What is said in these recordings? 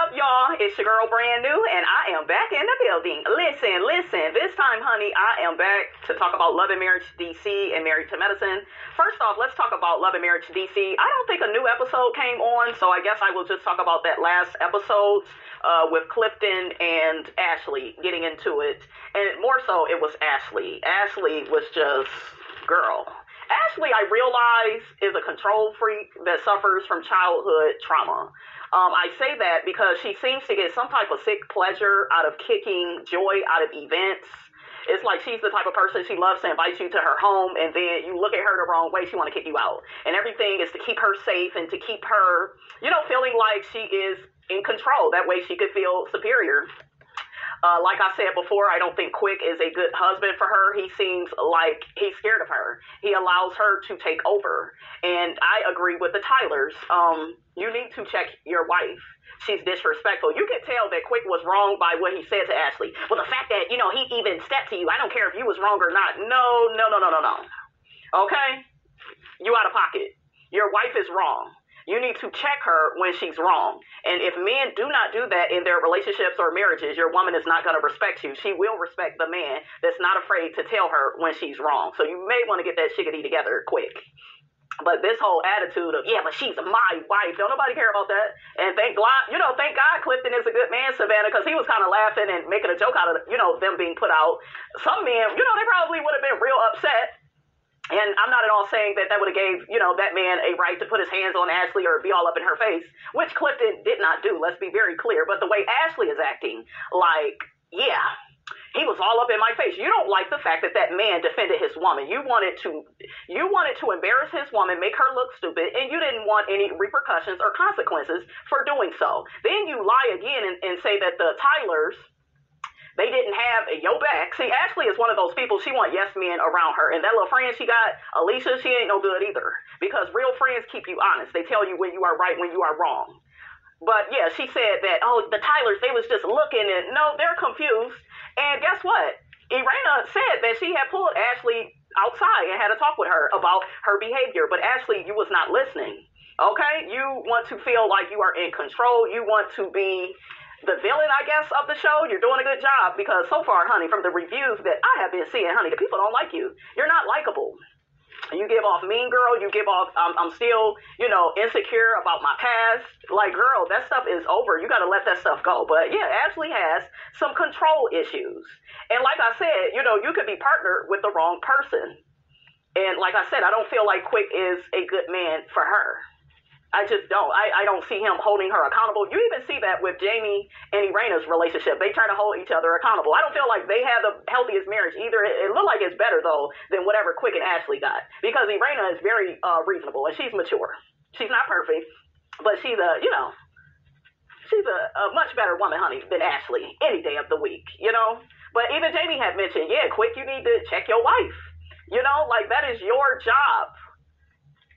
up, y'all? It's your girl, Brand New, and I am back in the building. Listen. This time, honey, I am back to talk about Love and Marriage DC and Married to Medicine. First off, let's talk about Love and Marriage DC. I don't think a new episode came on, so I guess I will just talk about that last episode with Clifton and Ashley getting into it. And more so, it was Ashley. Ashley was just, girl. Ashley, I realize, is a control freak that suffers from childhood trauma. I say that because she seems to get some type of sick pleasure out of kicking joy out of events. It's like she's the type of person, she loves to invite you to her home, and then you look at her the wrong way, she want to kick you out. And everything is to keep her safe and to keep her, feeling like she is in control. That way she could feel superior. Like I said before, I don't think Quick is a good husband for her. He seems like he's scared of her. He allows her to take over. And I agree with the Tylers. You need to check your wife. She's disrespectful. You can tell that Quick was wrong by what he said to Ashley. Well, the fact that, he even stepped to you, I don't care if you was wrong or not. No. Okay? You out of pocket. Your wife is wrong. You need to check her when she's wrong. And if men do not do that in their relationships or marriages, your woman is not going to respect you. She will respect the man that's not afraid to tell her when she's wrong. So you may want to get that shiggity together quick. But this whole attitude of, but she's my wife, don't nobody care about that. And thank God Clifton is a good man, Savannah, because he was kind of laughing and making a joke out of, them being put out. Some men, they probably would have been real upset. And I'm not at all saying that would have gave, that man a right to put his hands on Ashley or be all up in her face, which Clifton did not do. Let's be very clear. But the way Ashley is acting, he was all up in my face. You don't like the fact that man defended his woman. You wanted to embarrass his woman, make her look stupid, and you didn't want any repercussions or consequences for doing so. Then you lie again and say that the Tylers, they didn't have your back. See, Ashley is one of those people, she want yes men around her. And that little friend she got, Alicia, she ain't no good either. Because real friends keep you honest. They tell you when you are right, when you are wrong. But yeah, she said that, the Tylers, they was just looking and no, they're confused. And guess what? Irena said that she had pulled Ashley outside and had a talk with her about her behavior. But Ashley, you was not listening. Okay? You want to feel like you are in control. You want to be the villain, I guess, of the show. You're doing a good job because so far, honey, from the reviews that I have been seeing, honey, the people don't like you. You're not likable. You give off mean girl. You give off, I'm still, insecure about my past. Like, girl, that stuff is over. You got to let that stuff go. But yeah, Ashley has some control issues. And like I said, you could be partnered with the wrong person. And like I said, I don't feel like Quick is a good man for her. I just don't. I don't see him holding her accountable. You even see that with Jamie and Irena's relationship. They try to hold each other accountable. I don't feel like they have the healthiest marriage either. It looked like it's better, though, than whatever Quick and Ashley got. Because Irena is very reasonable, and she's mature. She's not perfect, but she's a much better woman, honey, than Ashley any day of the week, But even Jamie had mentioned, Quick, you need to check your wife. That is your job.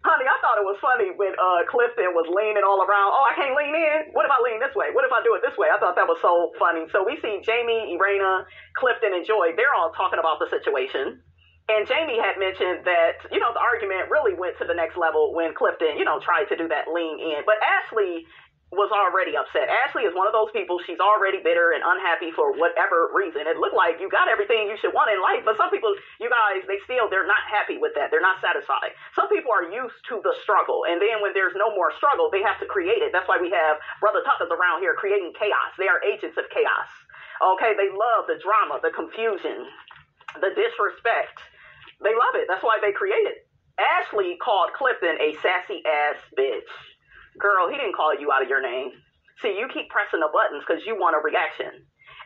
Honey, I thought it was funny when Clifton was leaning all around. Oh, I can't lean in? What if I lean this way? What if I do it this way? I thought that was so funny. So we see Jamie, Irena, Clifton, and Joy. They're all talking about the situation. And Jamie had mentioned that, the argument really went to the next level when Clifton, tried to do that lean in. But Ashley was already upset. Ashley is one of those people, she's already bitter and unhappy for whatever reason. It looked like you got everything you should want in life, but some people, you guys, they're not happy with that. They're not satisfied. Some people are used to the struggle, and then when there's no more struggle, they have to create it. That's why we have Brother Tuckers around here creating chaos. They are agents of chaos. Okay, they love the drama, the confusion, the disrespect. They love it. That's why they create it. Ashley called Clifton a sassy ass bitch. Girl, he didn't call you out of your name. See, you keep pressing the buttons because you want a reaction.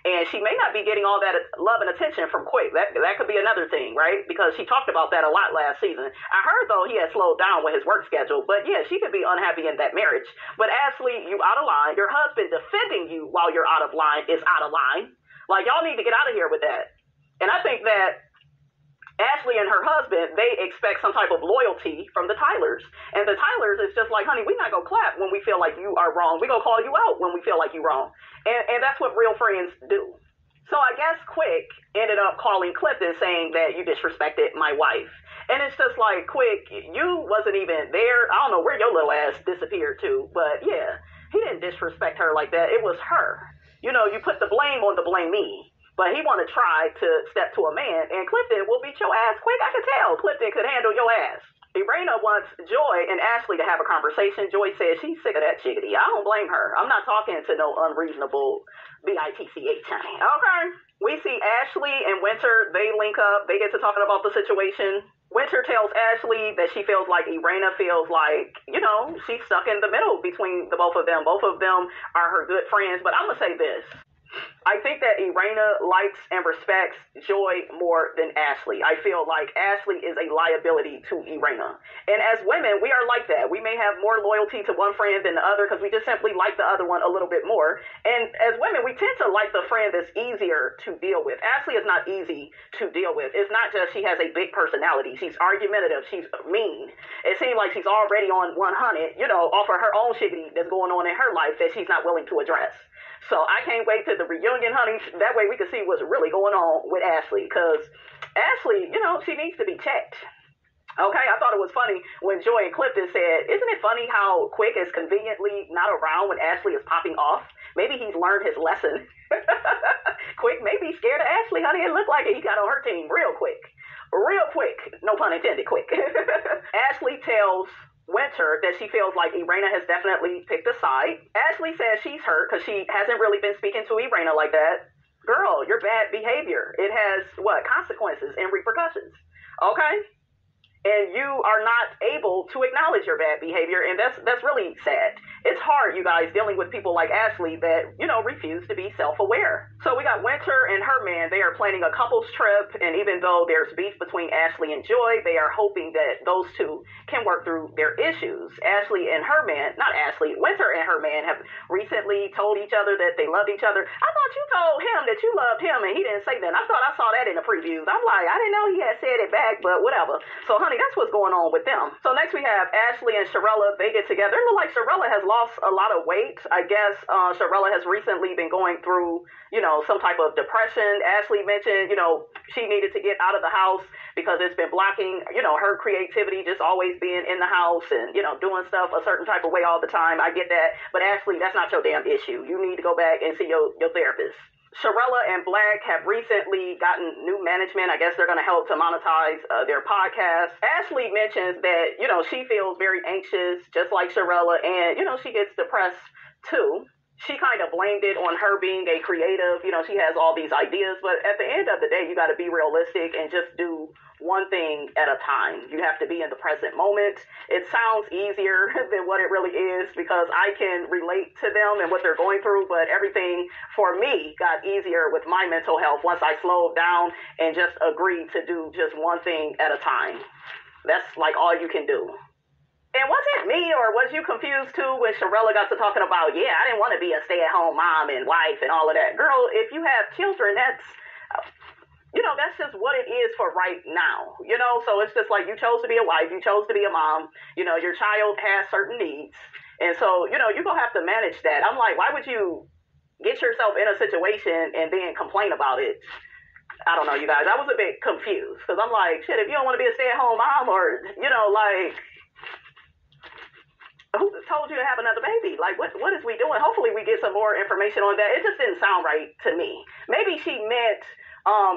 And she may not be getting all that love and attention from Quick. That could be another thing, right? Because she talked about that a lot last season. I heard, though, he had slowed down with his work schedule. But, yeah, she could be unhappy in that marriage. But, Ashley, you out of line. Your husband defending you while you're out of line is out of line. Like, y'all need to get out of here with that. And I think that Ashley and her husband, they expect some type of loyalty from the Tylers. And the Tylers is just like, honey, we not going to clap when we feel like you are wrong. We going to call you out when we feel like you wrong. And that's what real friends do. So I guess Quick ended up calling Clifton saying that you disrespected my wife. And it's just like, Quick, you wasn't even there. I don't know where your little ass disappeared to. But yeah, he didn't disrespect her like that. It was her. You know, you put the blame on the blamee. But he want to try to step to a man, and Clifton will beat your ass quick. I could tell Clifton could handle your ass. Irena wants Joy and Ashley to have a conversation. Joy says she's sick of that chickadee. I don't blame her. I'm not talking to no unreasonable bitch, honey. Okay. We see Ashley and Winter. They link up. They get to talking about the situation. Winter tells Ashley that she feels like Irena feels like, you know, she's stuck in the middle between the both of them. Both of them are her good friends. But I'm going to say this. I think that Irena likes and respects Joy more than Ashley. I feel like Ashley is a liability to Irena. And as women, we are like that. We may have more loyalty to one friend than the other because we just simply like the other one a little bit more. And as women, we tend to like the friend that's easier to deal with. Ashley is not easy to deal with. It's not just she has a big personality. She's argumentative. She's mean. It seems like she's already on 100, you know, off of her own shiggity that's going on in her life that she's not willing to address. So I can't wait to the reunion, honey. That way we can see what's really going on with Ashley. Because Ashley, you know, she needs to be checked. Okay, I thought it was funny when Joy and Clifton said, isn't it funny how Quick is conveniently not around when Ashley is popping off? Maybe he's learned his lesson. Quick may be scared of Ashley, honey. It looked like it. He got on her team real quick. Real quick. No pun intended, quick. Ashley tells Winter that she feels like Irena has definitely picked a side. Ashley says she's hurt because she hasn't really been speaking to Irena like that. Girl, your bad behavior. It has, consequences and repercussions. Okay? And you are not able to acknowledge your bad behavior, and that's really sad. It's hard, you guys, dealing with people like Ashley that, you know, refuse to be self-aware. So we got Winter and her man. They are planning a couple's trip, and even though there's beef between Ashley and Joy, they are hoping that those two can work through their issues. Ashley and her man, not Ashley, Winter and her man have recently told each other that they loved each other. I thought you told him that you loved him, and he didn't say that. I thought I saw that in the previews. I'm like, I didn't know he had said it back, but whatever. So, honey, that's what's going on with them. So next we have Ashley and Sharella. They get together. It looks like Sharella has lost a lot of weight. I guess Sharella has recently been going through, you know, some type of depression. Ashley mentioned, you know, she needed to get out of the house because it's been blocking, you know, her creativity, just always being in the house and, you know, doing stuff a certain type of way all the time. I get that. But Ashley, that's not your damn issue. You need to go back and see your therapist. Sharella and Black have recently gotten new management. I guess they're going to help to monetize their podcast. Ashley mentions that, you know, she feels very anxious, just like Sharella, and, you know, she gets depressed too. She kind of blamed it on her being a creative. You know, she has all these ideas, but at the end of the day, you got to be realistic and just do one thing at a time. You have to be in the present moment. It sounds easier than what it really is because I can relate to them and what they're going through, but everything for me got easier with my mental health once I slowed down and just agreed to do just one thing at a time. That's like all you can do. And was it me or was you confused too when Sharella got to talking about, yeah, I didn't want to be a stay-at-home mom and wife and all of that. Girl, if you have children, that's, you know, that's just what it is for right now, you know? So it's just like you chose to be a wife, you chose to be a mom, you know, your child has certain needs. And so, you know, you're going to have to manage that. I'm like, why would you get yourself in a situation and then complain about it? I don't know, you guys. I was a bit confused because I'm like, shit, if you don't want to be a stay-at-home mom or, you know, like, who told you to have another baby? Like, what is we doing? Hopefully we get some more information on that. It just didn't sound right to me. Maybe she meant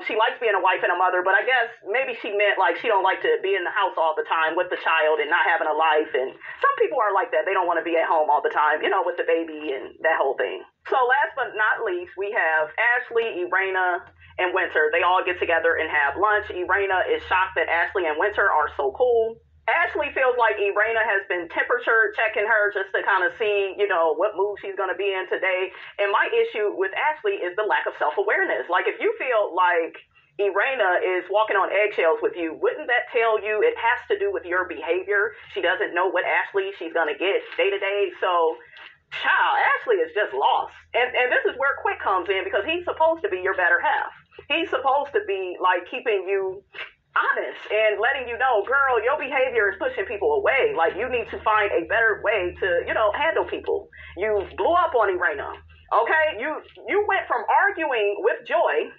she likes being a wife and a mother, but I guess maybe she meant like she don't like to be in the house all the time with the child and not having a life. And some people are like that. They don't want to be at home all the time, you know, with the baby and that whole thing. So last but not least, we have Ashley, Irena, and Winter. They all get together and have lunch. Irena is shocked that Ashley and Winter are so cool. Ashley feels like Irena has been temperature checking her just to kind of see, you know, what mood she's going to be in today. And my issue with Ashley is the lack of self-awareness. Like, if you feel like Irena is walking on eggshells with you, wouldn't that tell you it has to do with your behavior? She doesn't know what Ashley she's going to get day to day. So, child, Ashley is just lost. And this is where Quick comes in because he's supposed to be your better half. He's supposed to be, like, keeping you honest and letting you know, girl, your behavior is pushing people away. Like, you need to find a better way to, you know, handle people. You blew up on Irena. Okay? You went from arguing with Joy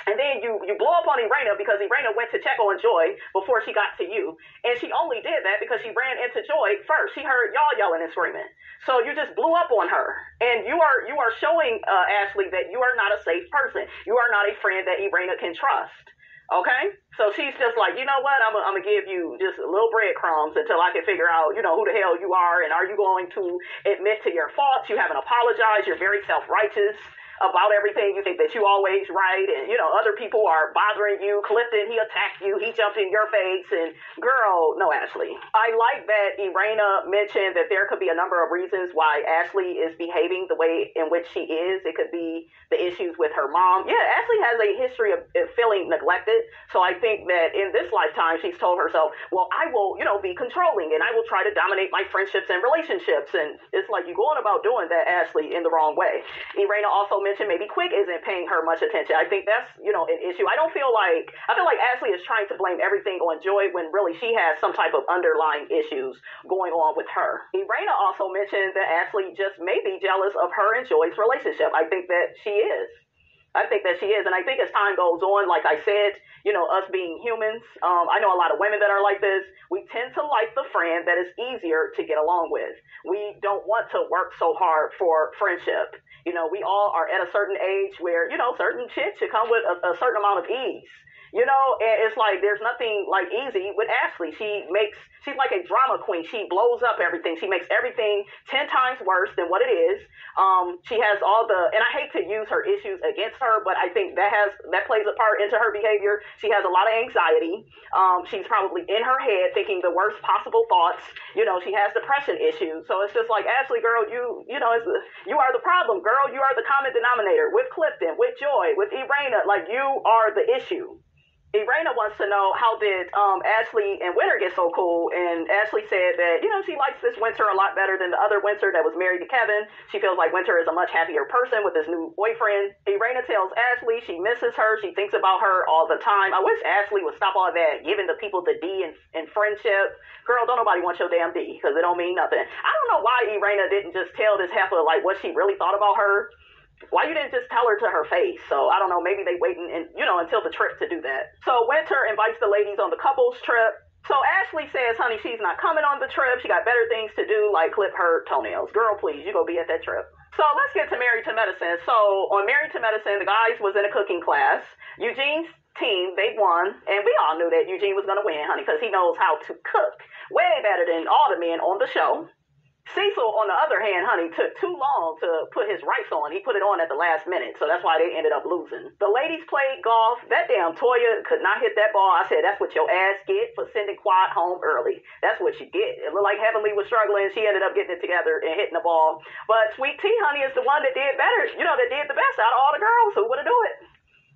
And then you blow up on Irena because Irena went to check on Joy before she got to you. And she only did that because she ran into Joy first. She heard y'all yelling and screaming. So you just blew up on her. And you are showing, Ashley, that you are not a safe person. You are not a friend that Irena can trust. Okay? So she's just like, you know what? I'm going to give you just a little breadcrumbs until I can figure out, who the hell you are. And are you going to admit to your faults? You haven't apologized. You're very self-righteous about everything. You think that you always right, and other people are bothering you. Clifton, he attacked you, he jumped in your face, and girl, no, Ashley. I like that Irena mentioned that there could be a number of reasons why Ashley is behaving the way in which she is. It could be the issues with her mom. Yeah, Ashley has a history of feeling neglected, so I think that in this lifetime she's told herself, well, I will be controlling, and I will try to dominate my friendships and relationships. And it's like you're going about doing that, Ashley, in the wrong way. Irena also mentioned maybe Quick isn't paying her much attention. I think that's, an issue. I feel like Ashley is trying to blame everything on Joy when really she has some type of underlying issues going on with her. Irena also mentioned that Ashley just may be jealous of her and Joy's relationship. I think that she is. And I think as time goes on, like I said, us being humans, I know a lot of women that are like this. We tend to like the friend that is easier to get along with. We don't want to work so hard for friendship. We all are at a certain age where, certain shit should come with a certain amount of ease. And it's like there's nothing like easy with Ashley. She's like a drama queen. She blows up everything. She makes everything 10 times worse than what it is. She has and I hate to use her issues against her, but I think that plays a part into her behavior. She has a lot of anxiety. She's probably in her head thinking the worst possible thoughts. She has depression issues. So it's just like, Ashley, girl, you are the problem, girl. You are the common denominator with Clifton, with Joy, with Irena. Like, you are the issue. Irena wants to know, how did Ashley and Winter get so cool? And Ashley said that, she likes this Winter a lot better than the other Winter that was married to Kevin. She feels like Winter is a much happier person with his new boyfriend. Irena tells Ashley she misses her. She thinks about her all the time. I wish Ashley would stop all that, giving the people the D in friendship. Girl, don't nobody want your damn D, because it don't mean nothing. I don't know why Irena didn't just tell this heifer, like, what she really thought about her. Why you didn't just tell her to her face? So I don't know, maybe they waiting until the trip to do that. So Winter invites the ladies on the couples trip. So Ashley says, honey, she's not coming on the trip. She got better things to do, like clip her toenails. Girl, please, you go be at that trip. So let's get to Married to Medicine. So on Married to Medicine, the guys was in a cooking class. Eugene's team, they won. And we all knew that Eugene was going to win, honey, because he knows how to cook way better than all the men on the show. Cecil, on the other hand, honey, took too long to put his rice on. He put it on at the last minute, so that's why they ended up losing. The ladies played golf. That damn Toya could not hit that ball. I said, that's what your ass get for sending Quad home early. That's what you get. It looked like Heavenly was struggling. She ended up getting it together and hitting the ball. But Sweet Tea, honey, is the one that did better, that did the best out of all the girls who would have do it.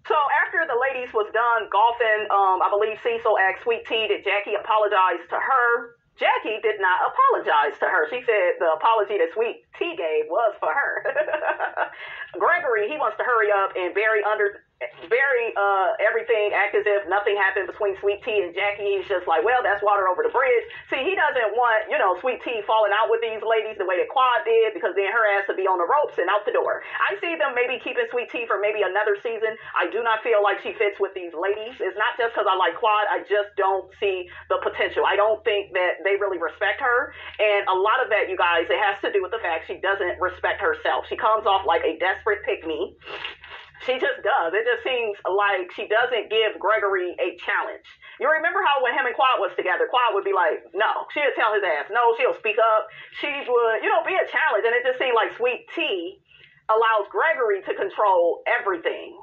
So after the ladies was done golfing, I believe Cecil asked Sweet Tea did Jackie apologize to her. Jackie did not apologize to her. She said the apology that Sweet Tea gave was for her. Gregory, he wants to hurry up and bury everything, act as if nothing happened between Sweet Tea and Jackie. He's just like, well, that's water over the bridge. See, he doesn't want, Sweet Tea falling out with these ladies the way that Quad did, because then her ass would be on the ropes and out the door. I see them maybe keeping Sweet Tea for maybe another season. I do not feel like she fits with these ladies. It's not just because I like Quad. I just don't see the potential. I don't think that they really respect her. And a lot of that, you guys, it has to do with the fact she doesn't respect herself. She comes off like a desperate pick-me. She just does. It just seems like she doesn't give Gregory a challenge. You remember how when him and Quad was together, Quad would be like, no. She'll tell his ass, no. She'll speak up. She would, be a challenge. And it just seemed like Sweet Tea allows Gregory to control everything.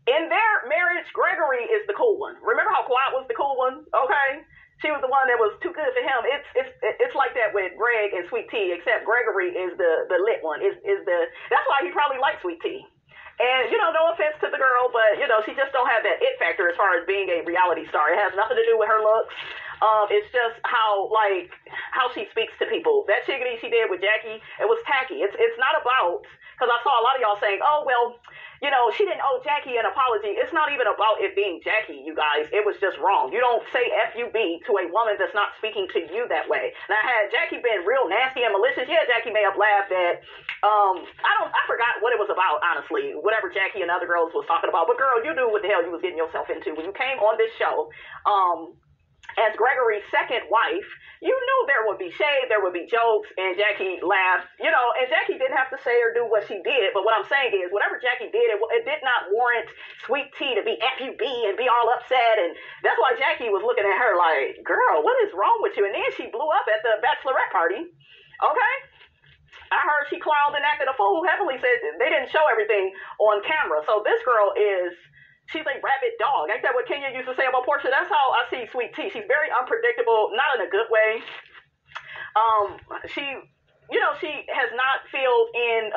In their marriage, Gregory is the cool one. Remember how Quad was the cool one? Okay? She was the one that was too good for him. It's like that with Greg and Sweet Tea, except Gregory is the lit one. That's why he probably likes Sweet Tea. And, no offense to the girl, but, she just don't have that it factor as far as being a reality star. It has nothing to do with her looks. It's just how she speaks to people. That chickadee she did with Jackie, it was tacky. It's not about, because I saw a lot of y'all saying, oh, well, she didn't owe Jackie an apology. It's not even about it being Jackie, you guys. It was just wrong. You don't say FUB to a woman that's not speaking to you that way. Now, had Jackie been real nasty and malicious, yeah, Jackie may have laughed at, I forgot what it was about, honestly, whatever Jackie and other girls was talking about. But girl, you knew what the hell you was getting yourself into when you came on this show. As Gregory's second wife, you knew there would be shade, there would be jokes, and Jackie laughed, and Jackie didn't have to say or do what she did, but what I'm saying is, whatever Jackie did, it did not warrant Sweet Tea to be FUB and be all upset, and that's why Jackie was looking at her like, girl, what is wrong with you? And then she blew up at the bachelorette party, okay? I heard she clowned and acted a fool. Heavenly said they didn't show everything on camera, so this girl she's a rabid dog. Ain't that what Kenya used to say about Portia? That's how I see Sweet Tea. She's very unpredictable, not in a good way. She has not filled in,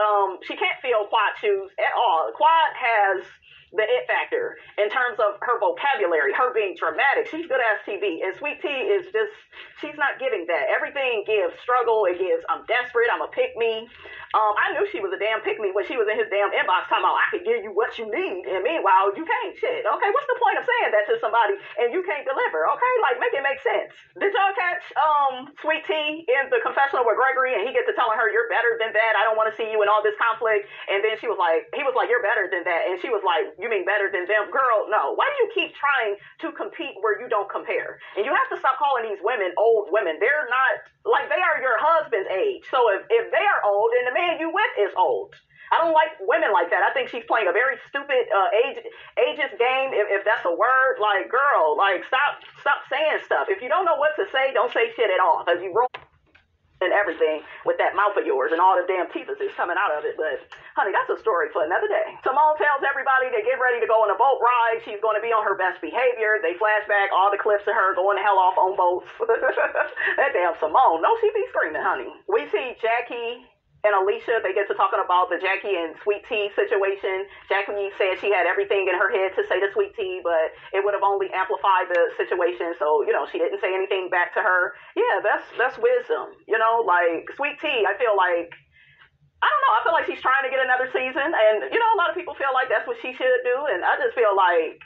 she can't fill Quad shoes at all. Quad has the it factor in terms of her vocabulary, her being dramatic. She's good as TV. And Sweet Tea is just, she's not giving that. Everything gives struggle. It gives, I'm desperate. I'm a pick me. I knew she was a damn pick me when she was in his damn inbox talking about, I could give you what you need. And meanwhile, you can't. Shit. Okay, what's the point of saying that to somebody and you can't deliver? Okay, like, make it make sense. Did y'all catch Sweet Tea in the confessional with Gregory, and he gets to telling her, you're better than that. I don't want to see you in all this conflict. And then he was like, you're better than that. And she was like, you mean better than them? Girl, no. Why do you keep trying to compete where you don't compare? And you have to stop calling these women old women. They're not, like, they are your husband's age. So if they are old and the man you with is old, I don't like women like that. I think she's playing a very stupid ageist game, if that's a word. Like, girl, like, stop saying stuff. If you don't know what to say, don't say shit at all, because you ruin and everything with that mouth of yours and all the damn teeth is coming out of it. But honey, that's a story for another day. Simone tells everybody to get ready to go on a boat ride. She's going to be on her best behavior. They flash back all the clips of her going the hell off on boats. That damn Simone, no, she be screaming, honey. We see Jackie and Alicia, they get to talking about the Jackie and Sweet Tea situation. Jackie said she had everything in her head to say to Sweet Tea, but it would have only amplified the situation. So, she didn't say anything back to her. Yeah, that's wisdom. Like Sweet Tea, I feel like, I don't know, I feel like she's trying to get another season. And, a lot of people feel like that's what she should do. And I just feel like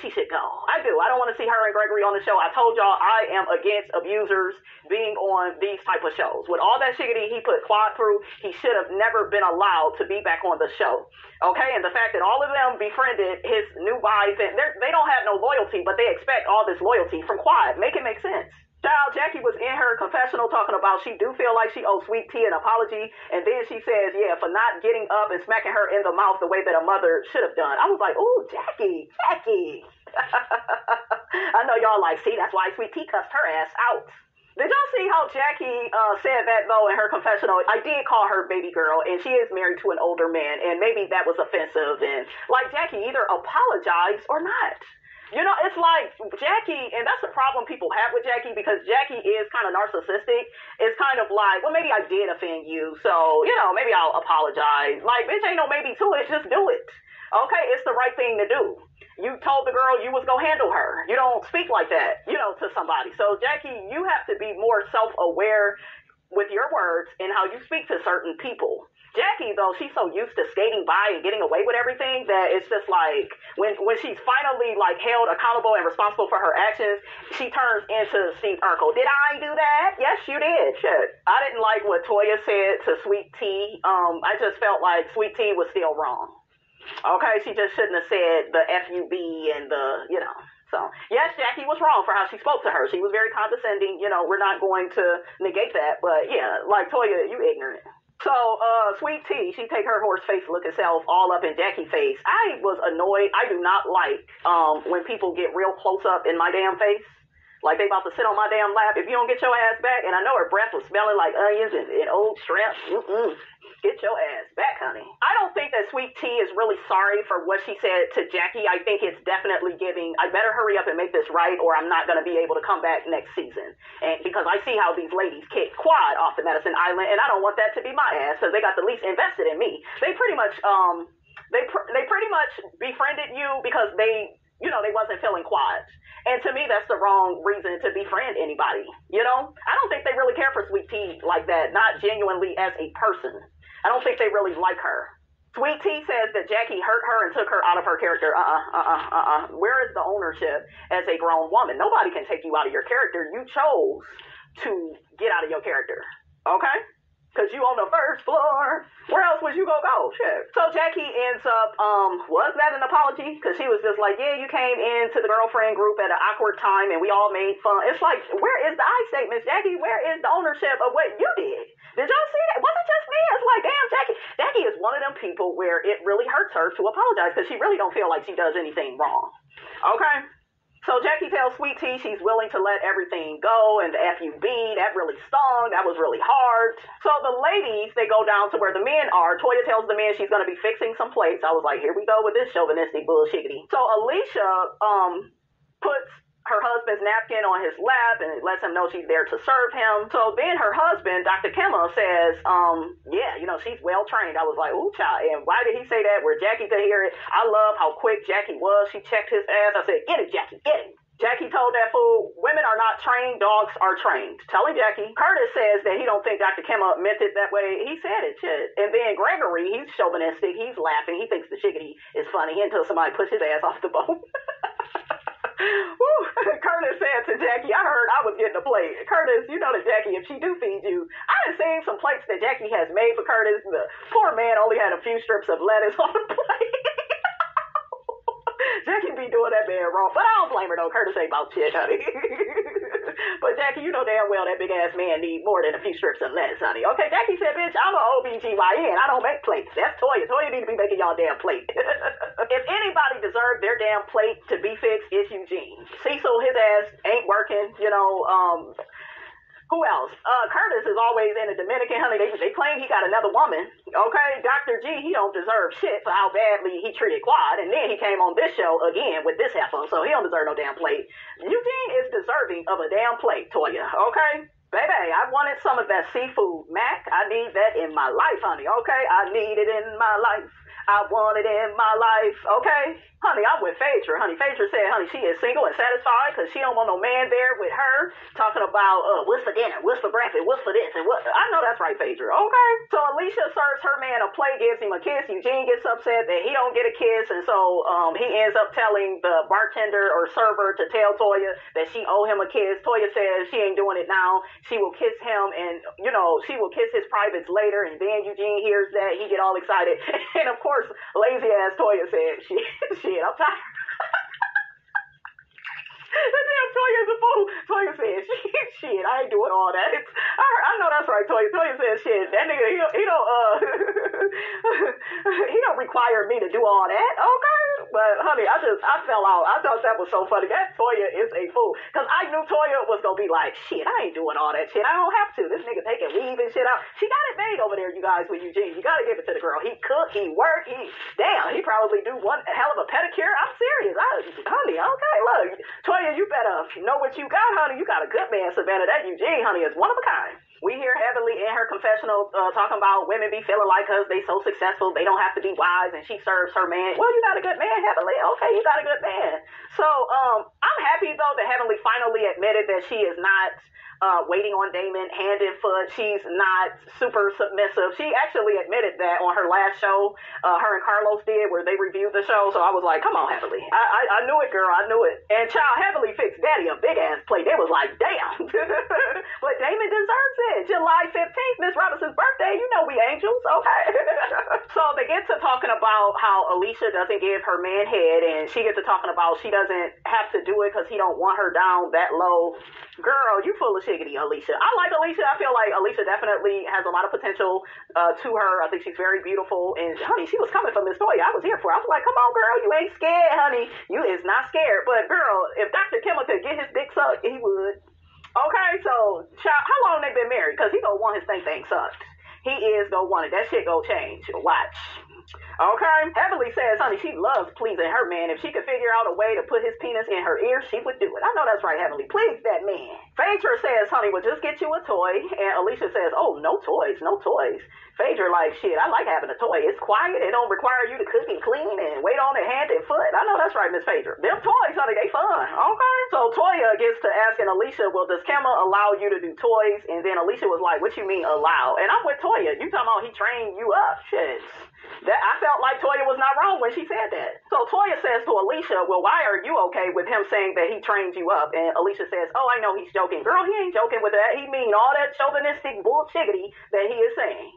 she should go. I do. I don't want to see her and Gregory on the show. I told y'all I am against abusers being on these type of shows. With all that shiggity he put Quad through, he should have never been allowed to be back on the show. Okay? And the fact that all of them befriended his new wife, and they don't have no loyalty, but they expect all this loyalty from Quad. Make it make sense. Child, Jackie was in her confessional talking about she do feel like she owes Sweet Tea an apology, and then she says, yeah, for not getting up and smacking her in the mouth the way that a mother should have done. I was like, ooh, Jackie. I know y'all like, see, that's why Sweet Tea cussed her ass out. Did y'all see how Jackie said that, though, in her confessional? I did call her baby girl, and she is married to an older man, and maybe that was offensive, and like, Jackie, either apologize or not. It's like Jackie, and that's the problem people have with Jackie, because Jackie is kind of narcissistic. It's kind of like, well, maybe I did offend you, so, maybe I'll apologize. Like, bitch, ain't no maybe to it, just do it. Okay, it's the right thing to do. You told the girl you was gonna handle her. You don't speak like that, to somebody. So, Jackie, you have to be more self-aware with your words and how you speak to certain people. Jackie, though, she's so used to skating by and getting away with everything that it's just like when she's finally like held accountable and responsible for her actions, she turns into Steve Urkel. Did I do that? Yes, you did. Shit. I didn't like what Toya said to Sweet Tea. I just felt like Sweet Tea was still wrong. Okay, she just shouldn't have said the FUB and the, So, yes, Jackie was wrong for how she spoke to her. She was very condescending. We're not going to negate that. But, yeah, like, Toya, you ignorant. So, Sweet Tea, she take her horse face looking self all up in Jackie's face. I was annoyed. I do not like when people get real close up in my damn face. Like they about to sit on my damn lap. If you don't get your ass back, and I know her breath was smelling like onions and old shrimp. Get your ass back, honey. I don't think that Sweet Tea is really sorry for what she said to Jackie. I think it's definitely giving, I better hurry up and make this right, or I'm not going to be able to come back next season. And because I see how these ladies kick Quad off the Medicine Island, and I don't want that to be my ass, because they got the least invested in me. They pretty much, they pretty much befriended you because they wasn't feeling Quad. And to me, that's the wrong reason to befriend anybody. I don't think they really care for Sweet Tea like that, not genuinely as a person. I don't think they really like her. Sweet Tea says that Jackie hurt her and took her out of her character. Where is the ownership as a grown woman? Nobody can take you out of your character. You chose to get out of your character. Okay? Because you on the first floor. Where else was you gonna go? Shit. So Jackie ends up, was that an apology? Because she was just like, yeah, you came into the girlfriend group at an awkward time and we all made fun. It's like, where is the I statement, Jackie? Where is the ownership of what you did? Did y'all see that? Was it just me? It's like, damn, Jackie. Jackie is one of them people where it really hurts her to apologize because she really don't feel like she does anything wrong. Okay? So Jackie tells Sweet Tea she's willing to let everything go, and the FUB, that really stung. That was really hard. So the ladies, they go down to where the men are. Toya tells the men she's going to be fixing some plates. I was like, here we go with this chauvinistic bullshiggity. So Alicia puts her husband's napkin on his lap and lets him know she's there to serve him. So then her husband, Dr. Kimmel, says, yeah, you know, she's well trained. I was like, ooh, child. And why did he say that? Where Jackie could hear it. I love how quick Jackie was. She checked his ass. I said, get it, Jackie, get it. Jackie told that fool, women are not trained, dogs are trained. Telling Jackie. Curtis says that he don't think Dr. Kimmel meant it that way. He said it, shit. And then Gregory, he's chauvinistic. He's laughing. He thinks the shiggity is funny until somebody puts his ass off the boat. Woo. Curtis said to Jackie, I heard I was getting a plate. Curtis, you know that Jackie, if she do feed you, I done seen some plates that Jackie has made for Curtis. The poor man only had a few strips of lettuce on the plate. Jackie be doing that man wrong. But I don't blame her though. Curtis ain't about shit, honey. But Jackie, you know damn well that big ass man need more than a few strips of lettuce, honey. Okay, Jackie said, bitch, I'm an OBGYN. I don't make plates. That's Toya. Toya need to be making y'all damn plate. If anybody deserved their damn plate to be fixed, it's Eugene. Cecil, his ass ain't working, you know, who else? Curtis is always in the Dominican, honey. They claim he got another woman. Okay, Dr. G, he don't deserve shit for how badly he treated Quad. And then he came on this show again with this heifer, so he don't deserve no damn plate. Eugene is deserving of a damn plate, Toya. Okay? Baby, I wanted some of that seafood, Mac. I need that in my life, honey. Okay? I need it in my life. I want it in my life. Okay? Honey, I'm with Phaedra. Honey, Phaedra said, honey, she is single and satisfied because she don't want no man there with her talking about what's for dinner, what's for breakfast, what's for this, and what. I know that's right, Phaedra. Okay. So Alicia serves her man a plate, gives him a kiss. Eugene gets upset that he don't get a kiss, and so he ends up telling the bartender or server to tell Toya that she owe him a kiss. Toya says she ain't doing it now. She will kiss him, and you know she will kiss his privates later. And then Eugene hears that, he get all excited, and of course, lazy ass Toya said, shit, I'm tired. That damn Toya's a fool. Toya said, shit, I ain't doing all that. I know that's right, Toya. Toya said, shit, that nigga, he don't, he don't require me to do all that, okay? But, honey, I fell out. I thought that was so funny. That Toya is a fool. Because I knew Toya was going to be like, shit, I ain't doing all that shit. I don't have to. This nigga taking weave and shit out. She got it made over there, you guys, with Eugene. You got to give it to the girl. He cook, he work, he probably do one hell of a pedicure. I'm serious. Honey, okay, look. Toya, you better know what you got, honey. You got a good man, Savannah. That Eugene, honey, is one of a kind. We hear heavily in her confessional talking about women be feeling like us. They so successful. They don't have to be wise, and she serves her man. Well, you got a good man, Heavenly. Okay, you got a good man. So I'm happy, though, that Heavenly finally admitted that she is not waiting on Damon hand and foot. She's not super submissive. She actually admitted that on her last show, her and Carlos did, where they reviewed the show. So I was like, come on, Heavenly. I knew it, girl. I knew it. And child, Heavenly fixed Daddy a big ass plate. It was like, damn. But Damon deserves it. July 15th, Miss Robinson's birthday. You know we angels. Okay. So they get to talking about how Alicia doesn't give her man head, and she gets to talking about she doesn't have to do it because he don't want her down that low. Girl, you full of shiggity, Alicia. I like Alicia. I feel like Alicia definitely has a lot of potential to her. I think she's very beautiful. And, honey, she was coming from Miss Toya. I was here for her. I was like, come on, girl. You ain't scared, honey. You is not scared. But, girl, if Dr. Kimmel could get his dick sucked, he would. Okay, so, child, how long they been married? Because he gonna want his thing sucked. He is gonna want it. That shit gonna change. Watch. Okay? Heavenly says, honey, she loves pleasing her man. If she could figure out a way to put his penis in her ear, she would do it. I know that's right, Heavenly. Please that man. Phaedra says, honey, we'll just get you a toy. And Alicia says, oh, no toys, no toys. Phaedra like, shit, I like having a toy. It's quiet. It don't require you to cook and clean and wait on it hand and foot. I know that's right, Miss Phaedra. Them toys, honey, they fun. Okay? So Toya gets to asking Alicia, well, does Kimmel allow you to do toys? And then Alicia was like, what you mean allow? And I'm with Toya. You talking about he trained you up. Shit. That I felt like Toya was not wrong when she said that. So Toya says to Alicia, well, why are you okay with him saying that he trained you up? And Alicia says, oh, I know he's joking. Girl, he ain't joking with that. He mean all that chauvinistic bullshiggity that he is saying.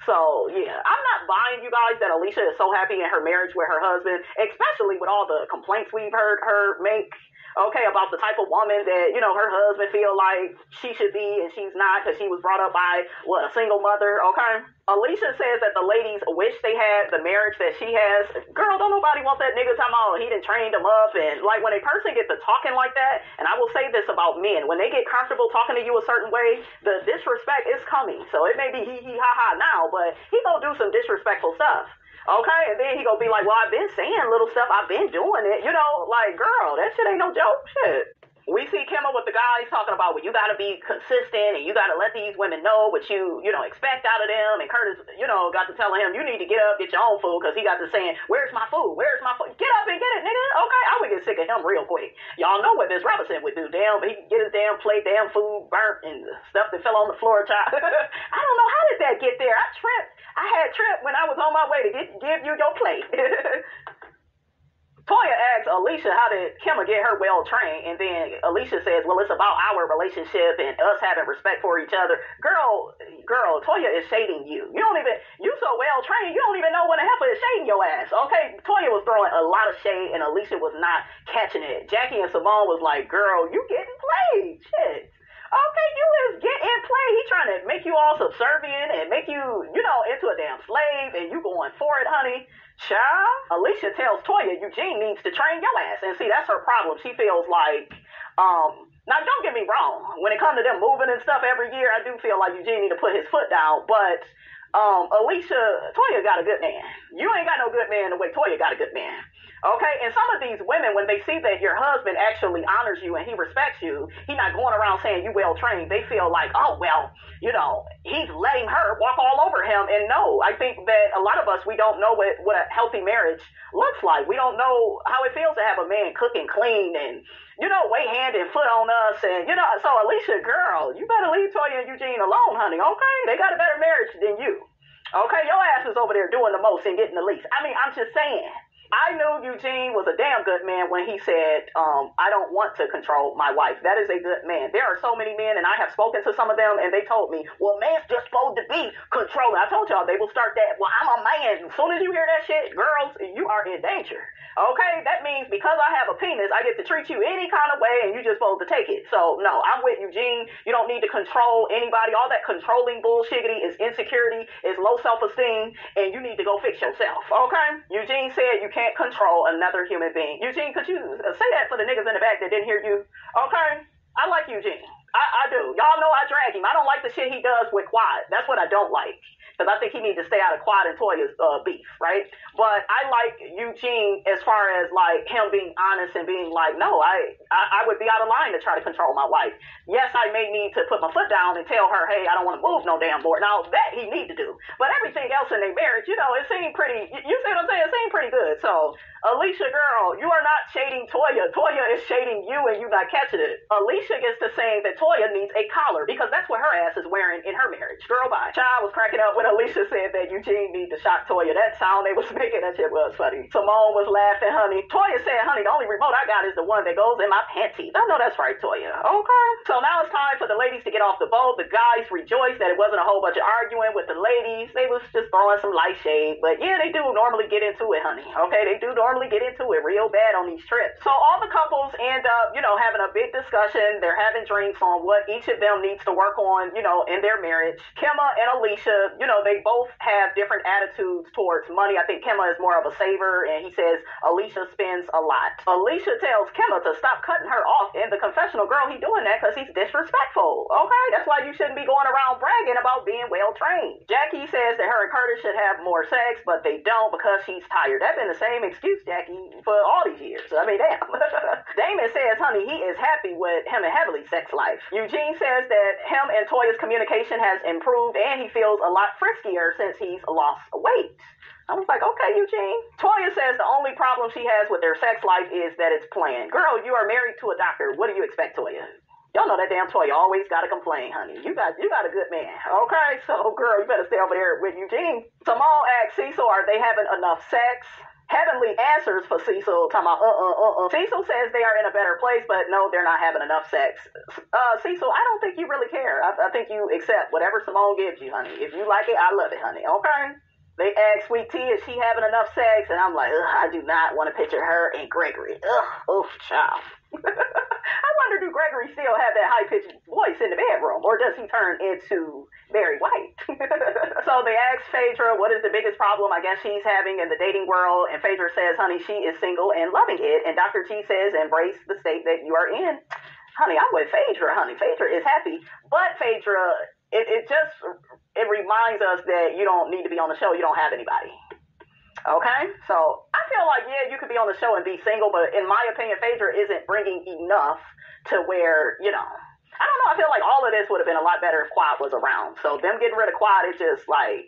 So, yeah, I'm not buying, you guys, that Alicia is so happy in her marriage with her husband, especially with all the complaints we've heard her make, okay, about the type of woman that, her husband feel like she should be and she's not because she was brought up by, a single mother, okay? Alicia says that the ladies wish they had the marriage that she has. Girl, don't nobody want that nigga talking about he done trained them up. And, like, when a person gets to talking like that, and I will say this about men, when they get comfortable talking to you a certain way, the disrespect is coming. So it may be hee-hee-ha-ha now, but he gonna do some disrespectful stuff. Okay, and then he gonna be like, well, I've been saying little stuff, I've been doing it, like, girl, that shit ain't no joke, shit. We see Kimmel with the guys talking about, well, you gotta be consistent and you gotta let these women know what you expect out of them. And Curtis, got to telling him, you need to get up, get your own food, because he got to saying, where's my food? Where's my food? Get up and get it, nigga. Okay, I would get sick of him real quick. Y'all know what Miss Robinson would do. Damn, he could get his damn plate, damn food burnt and stuff that fell on the floor, child. I don't know, how did that get there? I had tripped when I was on my way to give you your plate. Toya asks Alicia, how did Kimma get her well trained? And then Alicia says, well, it's about our relationship and us having respect for each other. Girl, Toya is shading you. You so well trained, you don't even know when the heifer is shading your ass. Okay, Toya was throwing a lot of shade and Alicia was not catching it. Jackie and Simone was like, girl, you getting played. Shit. Okay, you is getting played. He trying to make you all subservient and make you, into a damn slave and you going for it, honey. Child, Alicia tells Toya Eugene needs to train your ass. And see, that's her problem. She feels like, now don't get me wrong. When it comes to them moving and stuff every year, I do feel like Eugene need to put his foot down. But Toya got a good man. You ain't got no good man the way Toya got a good man. Okay, and some of these women, when they see that your husband actually honors you and he respects you, he not going around saying you well trained, they feel like, oh, well, he's letting her walk all over him. And no, I think that a lot of us, we don't know what a healthy marriage looks like. We don't know how it feels to have a man cook and clean and, wait hand and foot on us. And, so Alicia, girl, you better leave Toya and Eugene alone, honey, okay? They got a better marriage than you. Okay, your ass is over there doing the most and getting the least. I mean, I'm just saying. I knew Eugene was a damn good man when he said, I don't want to control my wife. That is a good man. There are so many men, and I have spoken to some of them, and they told me, well, man's just supposed to be controlling. I told y'all they will start that, well, I'm a man. As soon as you hear that shit, girls, you are in danger. Okay? That means because I have a penis, I get to treat you any kind of way, and you just supposed to take it. So, no, I'm with Eugene. You don't need to control anybody. All that controlling bullshiggity is insecurity, is low self-esteem, and you need to go fix yourself. Okay? Eugene said you can't control another human being. Eugene, could you say that for the niggas in the back that didn't hear you? Okay? I like Eugene. I do. Y'all know I drag him. I don't like the shit he does with Quad. That's what I don't like. Because I think he needs to stay out of Quad and Toya's beef, right? But I like Eugene as far as, like, him being honest and being like, no, I would be out of line to try to control my wife. Yes, I may need to put my foot down and tell her, hey, I don't want to move no damn board. Now, that he need to do. But everything else in their marriage, it seemed pretty, you see what I'm saying? It seemed pretty good. So, Alicia, girl, you are not shading Toya. Toya is shading you and you not catching it. Alicia gets to saying that Toya needs a collar because that's what her ass is wearing in her marriage. Girl, bye. Child was cracking up when Alicia said that Eugene need to shock Toya. That sound they was making, that shit was funny. Simone was laughing, honey. Toya said, honey, the only remote I got is the one that goes in my panties. I know that's right, Toya. Okay. So now it's time for the ladies to get off the boat. The guys rejoiced that it wasn't a whole bunch of arguing with the ladies. They was just throwing some light shade. But yeah, they do normally get into it, honey. Okay, they do normally get into it real bad on these trips. So all the couples end up, having a big discussion. They're having drinks on what each of them needs to work on, in their marriage. Kimma and Alicia, they both have different attitudes towards money. I think Kimma is more of a saver, and he says Alicia spends a lot. Alicia tells Kimma to stop cutting her off in the confessional. Girl, he doing that because he's disrespectful. Okay, that's why you shouldn't be going around bragging about being well trained. Jackie says that her and Curtis should have more sex, but they don't because she's tired. That's been the same excuse, Jackie, for all these years. I mean, damn. Damon says, honey, he is happy with him and Heavenly's sex life. Eugene says that him and Toya's communication has improved and he feels a lot friskier since he's lost weight. I was like, okay, Eugene. Toya says the only problem she has with their sex life is that it's planned. Girl, you are married to a doctor. What do you expect, Toya? Y'all know that damn toy always gotta complain, honey. You got a good man. Okay, so girl, you better stay over there with Eugene. Samal asked Cecil, are they having enough sex? Heavenly answers for Cecil, talking about, Cecil says they are in a better place, but no, they're not having enough sex. Cecil, I don't think you really care. I think you accept whatever Simone gives you, honey. If you like it, I love it, honey, okay? They asked Sweet Tea, is she having enough sex? And I'm like, I do not want to picture her and Gregory. Child. I wonder, do Gregory still have that high-pitched voice in the bedroom, or does he turn into Barry White? So they asked Phaedra, what is the biggest problem I guess she's having in the dating world? And Phaedra says, honey, she is single and loving it. And Dr. T says, embrace the state that you are in. Honey, I'm with Phaedra, honey. Phaedra is happy. But Phaedra, it reminds us that you don't need to be on the show. You don't have anybody. Okay, so I feel like, yeah, you could be on the show and be single, but in my opinion, Phaedra isn't bringing enough to where, I don't know, I feel like all of this would have been a lot better if Quad was around. So them getting rid of Quad, it's just like,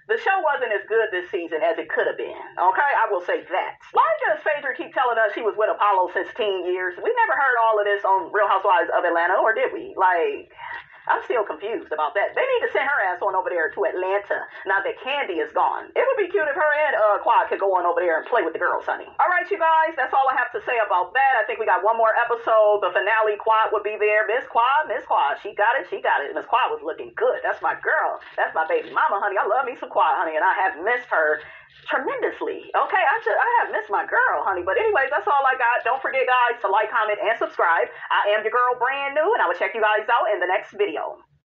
the show wasn't as good this season as it could have been. Okay, I will say that. Why does Phaedra keep telling us she was with Apollo since teen years? We never heard all of this on Real Housewives of Atlanta, or did we? Like, I'm still confused about that. They need to send her ass on over there to Atlanta now that Candy is gone. It would be cute if her and Quad could go on over there and play with the girls, honey. All right, you guys, that's all I have to say about that. I think we got one more episode. The finale, Quad would be there. Miss Quad, she got it. Miss Quad was looking good. That's my girl. That's my baby mama, honey. I love me some Quad, honey, and I have missed her tremendously. Okay, I have missed my girl, honey. But anyways, that's all I got. Don't forget, guys, to like, comment, and subscribe. I am your girl, brand new, and I will check you guys out in the next video.